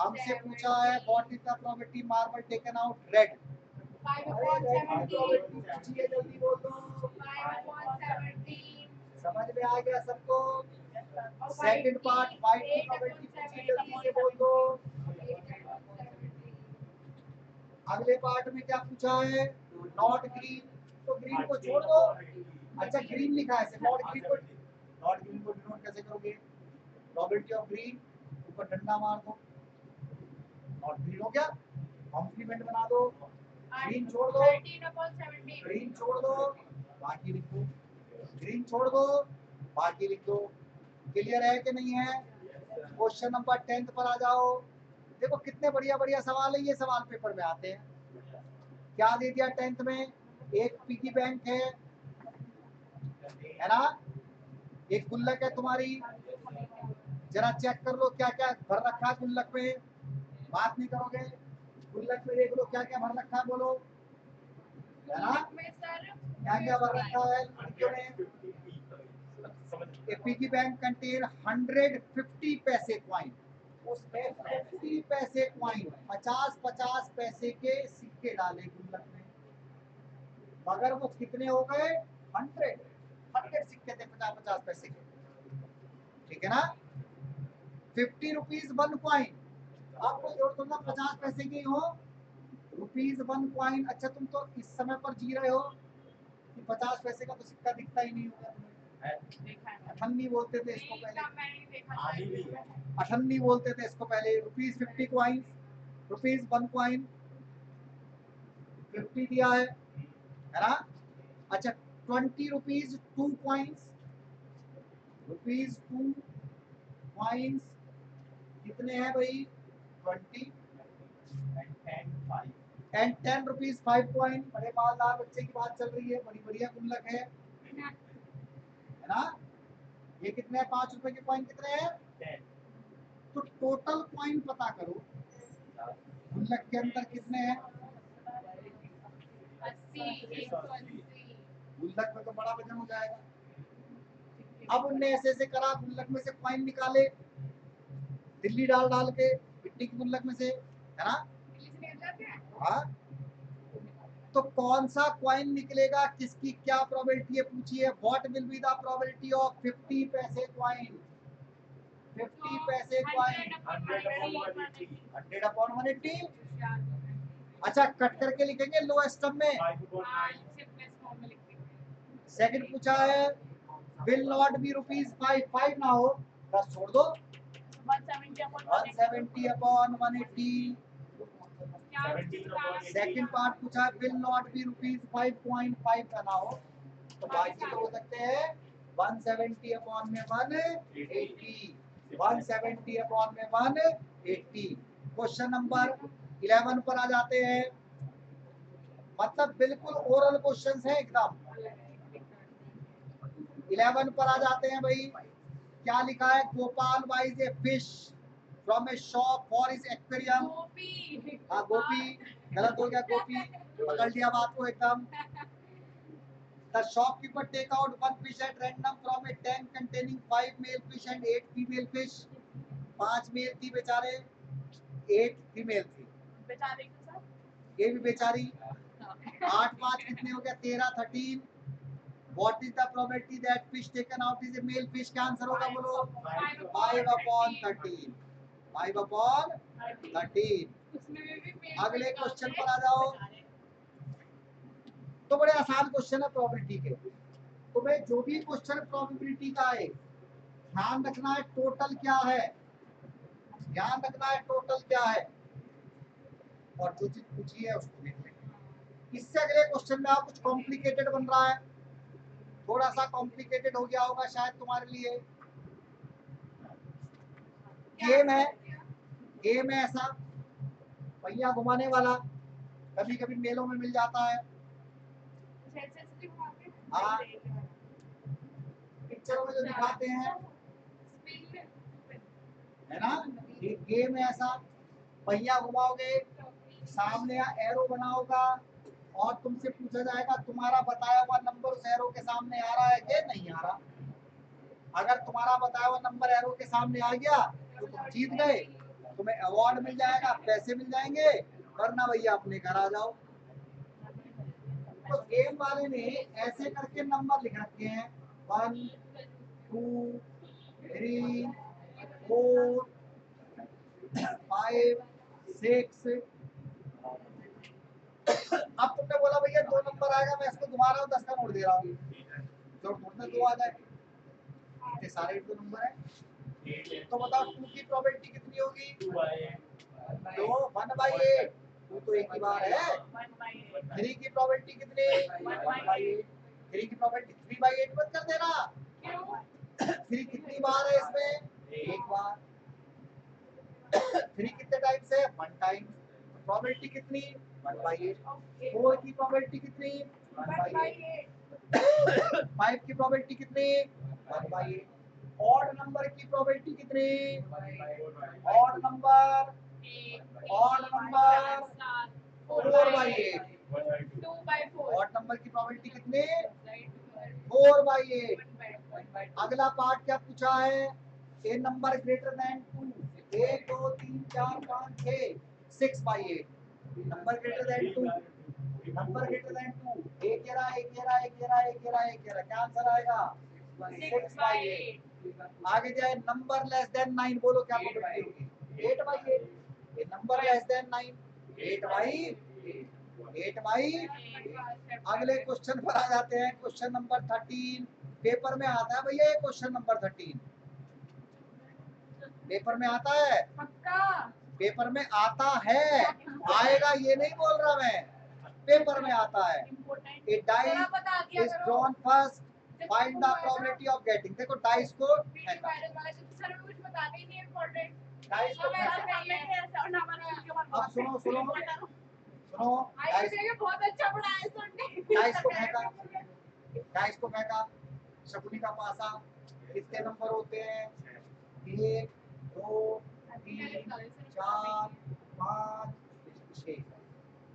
हमसे पूछा है what is the probability marble taken out red. पूछी है, जल्दी बोल दो। समझ में आ गया सबको? सेकंड पार्ट व्हाइट की प्रोबेबिलिटी पूछी, जल्दी से बोल दो। अगले पार्ट में क्या पूछा है? नॉट ग्रीन, तो ग्रीन को छोड़ दो। अच्छा ग्रीन लिखा है, नॉट ग्रीन को, नॉट ग्रीन को डिनोट कैसे करोगे? प्रोबेबिलिटी ऑफ ग्रीन, ऊपर डंडा मार दो, नॉट ग्रीन हो गया, कॉम्प्लीमेंट बना दो। ग्रीन छोड़ दो, ग्रीन छोड़ दो, बाकी लिख दो, ग्रीन छोड़ दो, बाकी लिख दो। क्लियर है कि नहीं है? क्वेश्चन नंबर 10 पर आ जाओ। देखो कितने बढ़िया बढ़िया सवाल है, ये सवाल पेपर में आते हैं। क्या दे दिया 10th में? एक पिगी बैंक है ना, एक गुल्लक है तुम्हारी, जरा चेक कर लो क्या क्या भर रखा है गुल्लक में। बात नहीं करोगे? गुल्लक में देख लो क्या क्या भर रखा है, बोलो है ना, क्या क्या भर रखा है लड़कियों ने। ए पिगी बैंक कंटेन 150 पैसे क्वाइन, उसमें 50 पैसे क्वाइन, 50 पैसे के सिक्के डाले गुल्लक में। मगर वो कितने हो गए? 100 सिक्के थे 50-50 पैसे के, ठीक है ना। 50 रुपीज 1 कॉइन, आपको जरूरत होगा 50 पैसे की हो, रुपीज 1 कॉइन। अच्छा तुम तो इस समय पर जी रहे हो कि 50 पैसे का तो सिक्का दिखता ही नहीं होगा तुम्हें। देखा है मैंने। अठन्नी बोलते थे इसको नहीं, पहले, इतना मैंने नहीं देखा आधी भी शायद। है। अठन्नी बोलते थे इसको पहले। रुपीज 50 कॉइन, रुपीज 1 कॉइन 50 दिया है ना। अच्छा 20 रुपीज 2 कॉइन्स, रुपीज 2 कॉइन्स कितने हैं भाई? 20 एंड 10 रुपीज 5 कॉइन। बड़े मालदार बच्चे की बात चल रही है, बड़ी बढ़िया गुल्लक है ना। ये कितने हैं? 5 रुपए के कॉइन कितने हैं? तो टोटल कॉइन पता करो गुल्लक के अंदर कितने हैं। 80, 180। गुल्लक में तो बड़ा वजन हो जाएगा। अब उनने ऐसे ऐसे करा, गुल्लक में से कॉइन निकाले, दिल्ली डाल डाल के मिट्टी की गुल्लक में से, है ना। दिल्ली से निकल जाते हैं। हाँ, तो कौन सा कॉइन निकलेगा, किसकी क्या प्रोबेबिलिटी है पूछिए। What will be the probability of 50 पैसे कॉइन? 50 पैसे कॉइन 100 अपॉन 180। अच्छा कट करके लिखेंगे लोएस्ट टर्म में। सेकंड पूछा है विल नॉट बी रुपीज 5, 5 ना हो 10 छोड़ दो, 170 अपॉन 180। सेकंड पार्ट पूछा है विल नॉट बी रुपीज 5.5 का ना हो, तो बाकी तो हो सकते हैं 170 अपॉन में 180, 170 अपॉन में 180। क्वेश्चन नंबर 11 पर आ जाते हैं, मतलब बिल्कुल ओरल क्वेश्चंस है एकदम। 11 पर आ जाते हैं भाई। क्या लिखा है? Gopal buys a fish from a shop for his aquarium. हाँ गोपी, गलत हो गया गोपी, पकड़ लिया बात को एकदम। The shopkeeper take out one fish at random from a tank containing 5 male fish and 8 female fish. 5 mail थी बेचारे, 8 फीमेल थी, बेचारे के साथ। ये भी बेचारी। 8 5 कितने हो गया? 13, 13। What is the probability that fish taken out is a male fish? क्या आंसर होगा बोलो? 5 upon 13, 5 upon 13। उसमें भी मेल अगले फिश क्वेश्चन होते पर आ जाओ। तो बड़े आसान क्वेश्चन है प्रोबेबिलिटी के। तुम्हें जो भी क्वेश्चन प्रोबेबिलिटी का है ध्यान रखना है टोटल क्या है, ध्यान रखना है टोटल क्या है, और जो चीज पूछी है उसको लिख लेंगे। इससे अगले क्वेश्चन में आप कुछ कॉम्प्लिकेटेड बन रहा है, थोड़ा सा कॉम्प्लिकेटेड हो गया होगा शायद तुम्हारे लिए। गेम है, गेम है ऐसा पहिया घुमाने वाला, कभी कभी मेलों में मिल जाता है। हाँ, पिक्चरों में जो दिखाते हैं है ना। ये गेम है ऐसा, पहिया घुमाओगे, सामने एरो बना होगा और तुमसे पूछा जाएगा तुम्हारा बताया हुआ नंबर उस एरो के सामने आ रहा है कि नहीं आ रहा। अगर तुम्हारा बताया हुआ नंबर एरो के सामने आ गया तो तुम जीत गए, तुम्हें अवार्ड मिल जाएगा, पैसे मिल जाएंगे, वरना भैया अपने घर आ जाओ। तो गेम वाले ने ऐसे करके नंबर लिख रखे हैं 1 2 3 4 5 6। अब तुमने बोला भैया 2 नंबर आएगा, मैं इसको घुमा रहा हूँ 10 का नोट दे रहा हूँ, तो टोटल 2 आ जाए, इतने सारे 2 नंबर है। तो बताओ 2 की प्रोबेबिलिटी कितनी होगी? 2 1/8, 2 तो एक ही बार है। 3 की प्रोबेबिलिटी कितनी? 1/8। 3 की प्रोबेबिलिटी 3/8 मत कर देना, 3 कितनी बार है इसमें? एक बार। 3 कितने टाइम्स है? 1 टाइम। प्रोबेबिलिटी कितनी? 1/8। 4 की प्रोबेबिलिटी कितनी? 1/8। 5 की प्रोबेबिलिटी कितनी? 1/8। ऑड नंबर की प्रोबेबिलिटी कितनी? Odd number, odd number 4/8। 2/4। Odd number की प्रोबेबिलिटी कितनी? 4/8। अगला पार्ट क्या पूछा है? A number greater than 2, 1 2 3 4 5 6, 6/8। Number greater than 2, number greater than 2, एक या बाई कह रहा, क्या आंसर आएगा 6/8। आगे जाए, नंबर लेस देन 9 बोलो क्या प्रोबेबिलिटी होगी 8/8। ये नंबर लेस देन 9 8/8। अगले क्वेश्चन पर आ जाते हैं, क्वेश्चन नंबर 13। पेपर में आता है भैया ये क्वेश्चन नंबर 13 पेपर में आता है, पक्का पेपर में आता है, आएगा ये नहीं बोल रहा मैं, पेपर में आता है। A dice is drawn first, find the probability of getting. देखो डाइस को फेंका, डाइस को फेंका। अब सुनो सुनो सुनो, बहुत अच्छा पढ़ाया सुनने। डाइस को फेंका, डाइस को फेंका, शकुनी का पासा। कितने नंबर होते हैं 1 2 3 4 5 6।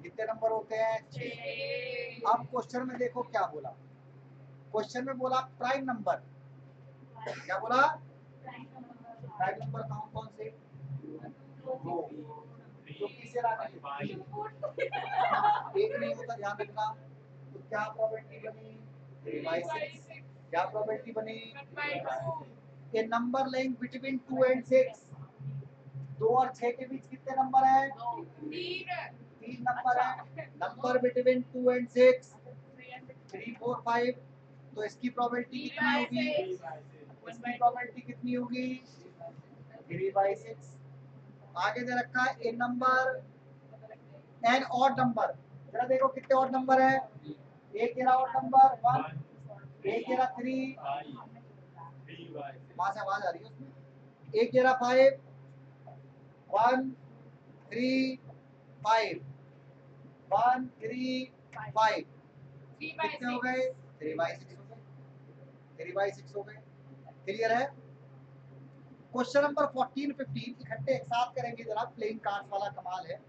कितने नंबर होते हैं 6। अब क्वेश्चन में देखो क्या बोला, क्वेश्चन में बोला प्राइम नंबर। क्या बोला, प्राइम नंबर कौन कौन से, दो। तो किसे लाना है, एक नहीं होता, ध्यान रखना। तो क्या प्रोबेबिलिटी बनी 3/6। क्या प्रोबेबिलिटी बनी, ए नंबर लेइंग बिटवीन 2 and 6। 2 और 6 के बीच कितने नंबर हैं, 3 नंबर है। Number between 2 and 6 3 4 5। तो इसकी प्रोबेबिलिटी कितनी होगी, इसकी प्रोबेबिलिटी कितनी होगी 3/6। आगे दे रखा है a number N odd number. जरा देखो कितने ऑड नंबर है, एक तेरा ऑड नंबर 1, एक तेरा 3, वहां से आवाज आ रही है उसमें, एक तेरा 5 1 3 5 1 3 5। कितने हो गए 3/6 हो गए, 3/6 हो गए। क्लियर है। क्वेश्चन नंबर 14 15 इकट्ठे एक साथ करेंगे जरा, प्लेइंग कार्ड्स वाला कमाल है,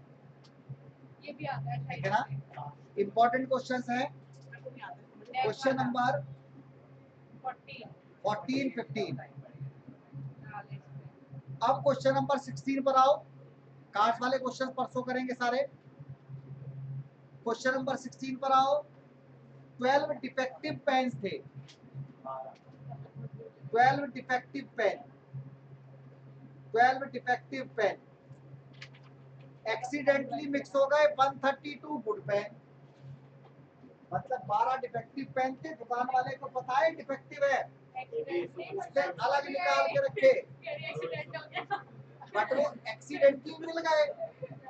ये भी आता है, ठीक है ना। इंपॉर्टेंट क्वेश्चंस है। Question number 14 15। अब क्वेश्चन नंबर 16 पर आओ, कार्ड्स वाले क्वेश्चन परसों करेंगे सारे। क्वेश्चन नंबर 16 पर आओ। 12 डिफेक्टिव पेन्स थे, 12 defective pen, 12 defective pen accidentally mix हो गए 132 गुड पेन। मतलब 12 डिफेक्टिव पेन थे, दुकान वाले को पता है डिफेक्टिव है, उसने अलग निकाल के रखे, बट वो एक्सीडेंटली मिल गए।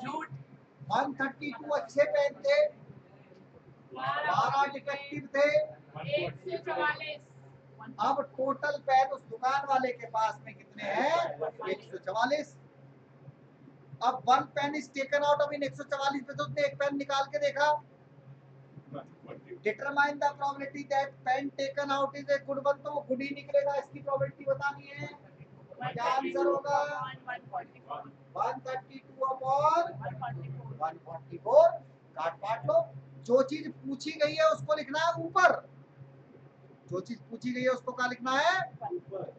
झूठ, 132 अच्छे पेन थे, 12 डिफेक्टिव थे। 144। अब टोटल पेन उस दुकान वाले के पास में कितने हैं 144। अब 1 pen is taken out of in 144 में, तो उसने एक पेन निकाल के देखा। Determine the probability that pen taken out is a good one, तो वो गुड ही निकलेगा। इसकी प्रोबेबिलिटी बतानी है, क्या आंसर होगा 132 अपॉन 144। काट लो। जो चीज पूछी गई है उसको लिखना है ऊपर, जो चीज पूछी गई है उसको क्या लिखना है,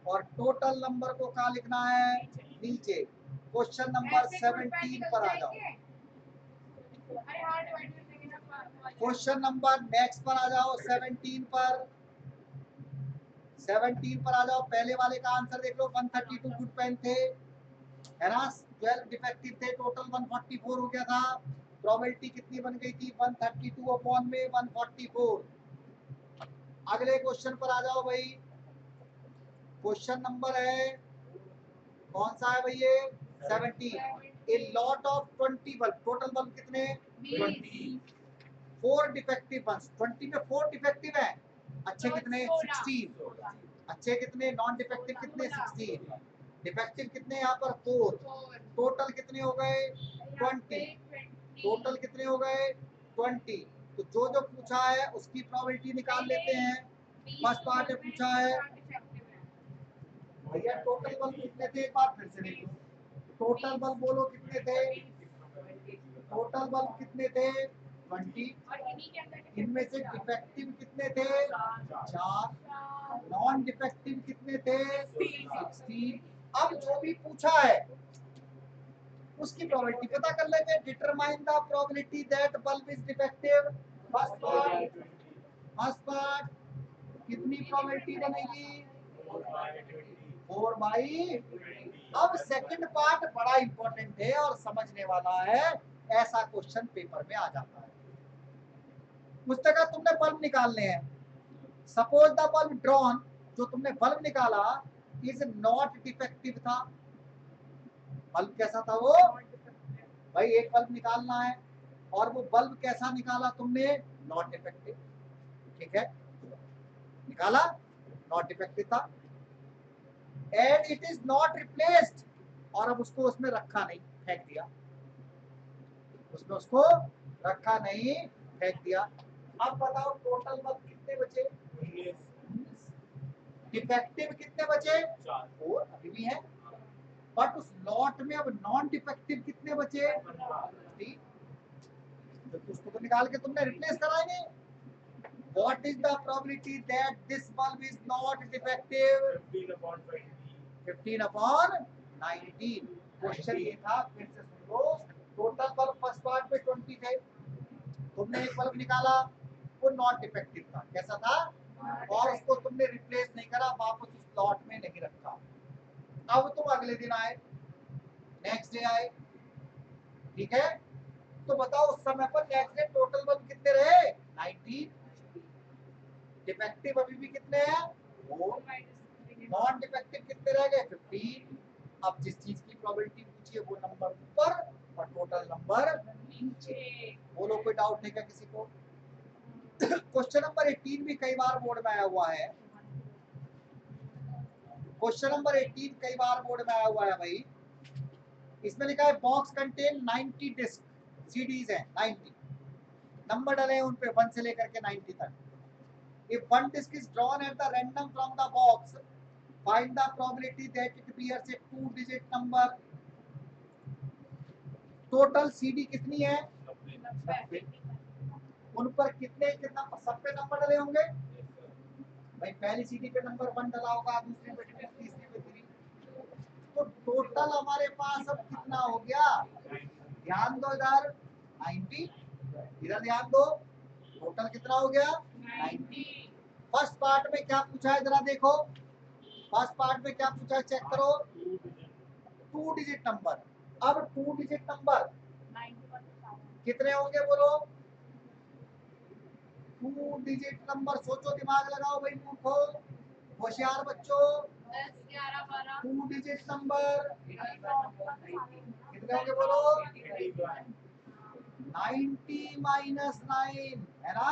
और टोटल नंबर को क्या लिखना है नीचे। क्वेश्चन नंबर 17 पर आ जाओ, क्वेश्चन नंबर नेक्स्ट पर आ जाओ 17 पर। 17 पर आ जाओ, पहले वाले का आंसर देख लो, 132 गुड पेन थे, है ना, 12 डिफेक्टिव थे, टोटल 144 हो गया था। प्रोबेबिलिटी कितनी बन गई थी 132 अपॉन में 144। अगले क्वेश्चन पर आ जाओ भाई, क्वेश्चन नंबर है कौन सा है भाई ये 17। A lot of 20 bulb, total bulb कितने 20, 4 डिफेक्टिव बल्ब, 20 में 4 डिफेक्टिव है, अच्छे कितने 16, अच्छे कितने नॉन डिफेक्टिव कितने 16, डिफेक्टिव कितने यहाँ पर 4, टोटल कितने हो गए 20, टोटल कितने हो गए 20। तो जो जो पूछा है उसकी प्रोबेबिलिटी निकाल लेते हैं। फर्स्ट पार्ट में पूछा है भैया टोटल बल्ब कितने थे, एक बार फिर से देख लो, टोटल बल्ब बोलो कितने थे, टोटल बल्ब कितने थे 20, इनमें से डिफेक्टिव कितने थे 4, नॉन डिफेक्टिव कितने थे 16। अब जो भी पूछा है उसकी प्रोबेबिलिटी पता कर लेंगे। Determine the probability that bulb is defective. First part probability बनेगी 4/20। अब सेकंड पार्ट बड़ा इंपॉर्टेंट है और समझने वाला है, ऐसा क्वेश्चन पेपर में आ जाता है। पुस्तक का तुमने बल्ब निकालने हैं, सपोज द बल्ब ड्रॉन, जो तुमने बल्ब निकाला इज नॉट डिफेक्टिव था। बल्ब कैसा था वो? भाई एक बल्ब निकालना है और वो बल्ब कैसा निकाला तुमने? Not defective. ठीक है, निकाला, नॉट डिफेक्टिव था। And it is not replaced, और अब उसको उसमें रखा नहीं, फेंक दिया। उसमें उसको रखा नहीं, फेंक दिया। अब बताओ टोटल बल्ब कितने बचे? डिफेक्टिव कितने बचे? 4 अभी भी है। बट उस लॉट में अब नॉन डिफेक्टिव कितने बचे? 3। तो उसको तो निकाल के तुमने रिप्लेस कराएंगे। What is the probability that this bulb is not defective? 15/19। Question ये था, फिर से सुन लो। टोटल बल्ब फर्स्ट पार्ट में 20 थे, तुमने एक बल्ब निकाला, वो नॉट डिफेक्टिव था। कैसा था? और उसको तुमने रिप्लेस नहीं करा, वापस उस लॉट में नहीं रखा। अब तुम अगले दिन आए, नेक्स्ट डे आए, ठीक है, तो बताओ उस समय पर नेक्स्ट डे टोटल बल्ब कितने रहे? 19। डिफेक्टिव अभी भी कितने हैं? 4। नॉन डिफेक्टिव कितने रह गए? 15। अब जिस चीज की प्रोबेबिलिटी पूछी है वो नंबर ऊपर और टोटल नंबर नीचे। बोलो कोई डाउट नहीं क्या किसी को? क्वेश्चन नंबर 18 भी कई बार बोर्ड में आया हुआ है। क्वेश्चन नंबर 18 कई बार बोर्ड में आया हुआ है भाई। इसमें लिखा है बॉक्स कंटेन 90 डिस्क, सीडीज है 90, नंबर डले हैं उन पे 1 से लेकर के 90 तक। If one disc is drawn at the random from the box, find the probability that it bears a 2-digit number. Total CD कितनी है? 90। उन पर कितना सब पे नंबर डले होंगे? भाई पहली सीडी पे नंबर 1 डला होगा, दूसरे पे 2, तीसरे पे 3। तो टोटल हमारे पास अब कितना हो गया? ध्यान दो इधर, 90। इधर ध्यान दो, टोटल कितना हो गया? 90। फर्स्ट पार्ट में क्या पूछा है जरा देखो, फर्स्ट पार्ट में क्या पूछा है चेक करो। 2 डिजिट नंबर। अब 2 डिजिट नंबर कितने होंगे बोलो? 2 डिजिट नंबर सोचो, दिमाग लगाओ भाई मूर्खो, होशियार बच्चों। 2 डिजिट नंबर कितने होंगे बोलो? 90 - 9 है ना?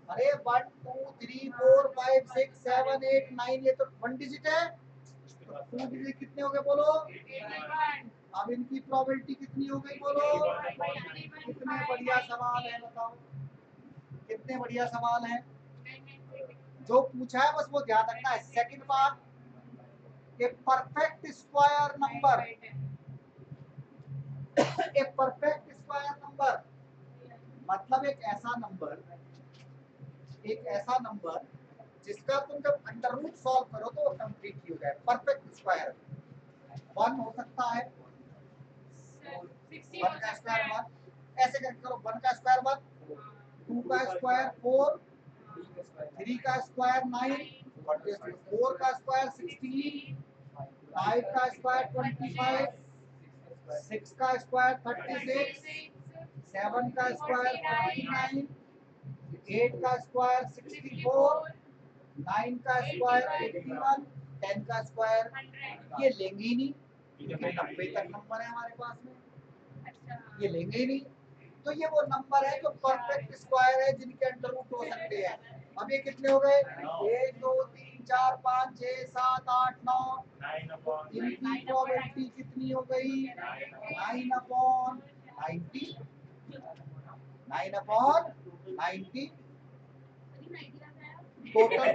अरे 1 2 3 4 5 6 7 8 9, ये तो 1 डिजिट है। तो 2 डिजिट कितने हो गए बोलो? 81। अब इनकी प्रोबेबिलिटी कितनी हो गई बोलो? कितने बढ़िया सवाल है, बताओ कितने बढ़िया सवाल है। जो पूछा है बस वो ध्यान रखना है। Second part, a perfect square number, a perfect square number मतलब एक ऐसा नंबर जिसका तुम जब अंडर रूट सॉल्व करो तो वो कंप्लीट हो जाए। परफेक्ट स्क्वायर 1 हो सकता है, 1 का स्क्वायर 1, ऐसे करके करो। 1 का स्क्वायर 1, 2 का स्क्वायर 4, 3 का स्क्वायर 9, 4 का स्क्वायर 16, 5 का स्क्वायर 25, 6 का स्क्वायर 36, 7 का स्क्वायर 49, 8 का स्क्वायर 64, 9 का स्क्वायर 81, 10 का स्क्वायर। ये लेंगे ही नहीं, क्योंकि 90 तक नंबर है हमारे पास में, ये लेंगे ही नहीं। तो ये वो नंबर है जो परफेक्ट स्क्वायर है, जिनके अंडर रूट हो सकते हैं। अब ये कितने हो गए? 1 2 3 4 5 6 7 8 9। इनकी प्रोबेबिलिटी कितनी हो गई? 9/90। 9/90। टोटल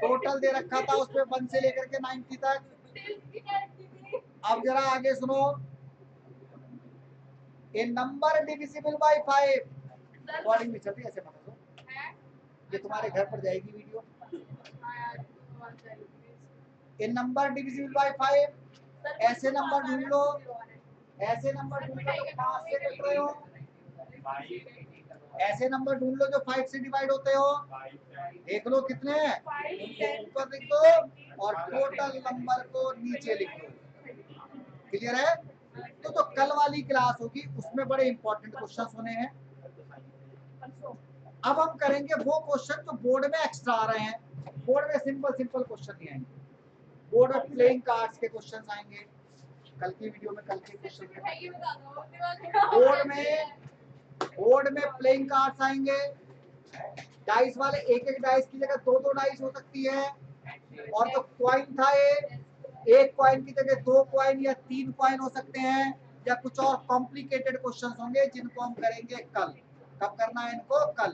टोटल दे रखा था उसमें 1 से लेकर के 90 तक। अब जरा आगे सुनो, ए नंबर डिविजिबल बाय 5, रिकॉर्डिंग भी चल रही है, ऐसे मत दो, ये तुम्हारे घर पर जाएगी video. A number divisible by 5, ऐसे नंबर ढूंढ लो, ऐसे नंबर ढूंढ लो जो 5 से कट रहे हो। ऐसे नंबर ढूंढ लो जो 5 से डिवाइड होते हो। देख लो कितने हैं, उनको ऊपर लिख दो और टोटल नंबर को नीचे लिख दो। क्लियर है? तो जो कल वाली क्लास होगी उसमें बड़े इंपॉर्टेंट क्वेश्चन होने हैं। अब हम करेंगे वो क्वेश्चन जो बोर्ड में एक्स्ट्रा आ रहे हैं। बोर्ड में सिंपल सिंपल क्वेश्चन नहीं आएंगे, बोर्ड में प्लेइंग कार्ड्स के क्वेश्चन आएंगे। कल की वीडियो में कल के क्वेश्चन, बोर्ड में प्लेइंग कार्ड्स आएंगे। डाइस वाले एक एक डाइस की जगह दो दो डाइस हो सकती है। और जो क्वाइन था ये एक क्वाइन की जगह 2 क्वाइन या 3 क्वाइन हो सकते हैं, या कुछ और कॉम्प्लिकेटेड क्वेश्चंस होंगे जिनको हम करेंगे कल। कब करना है इनको? कल।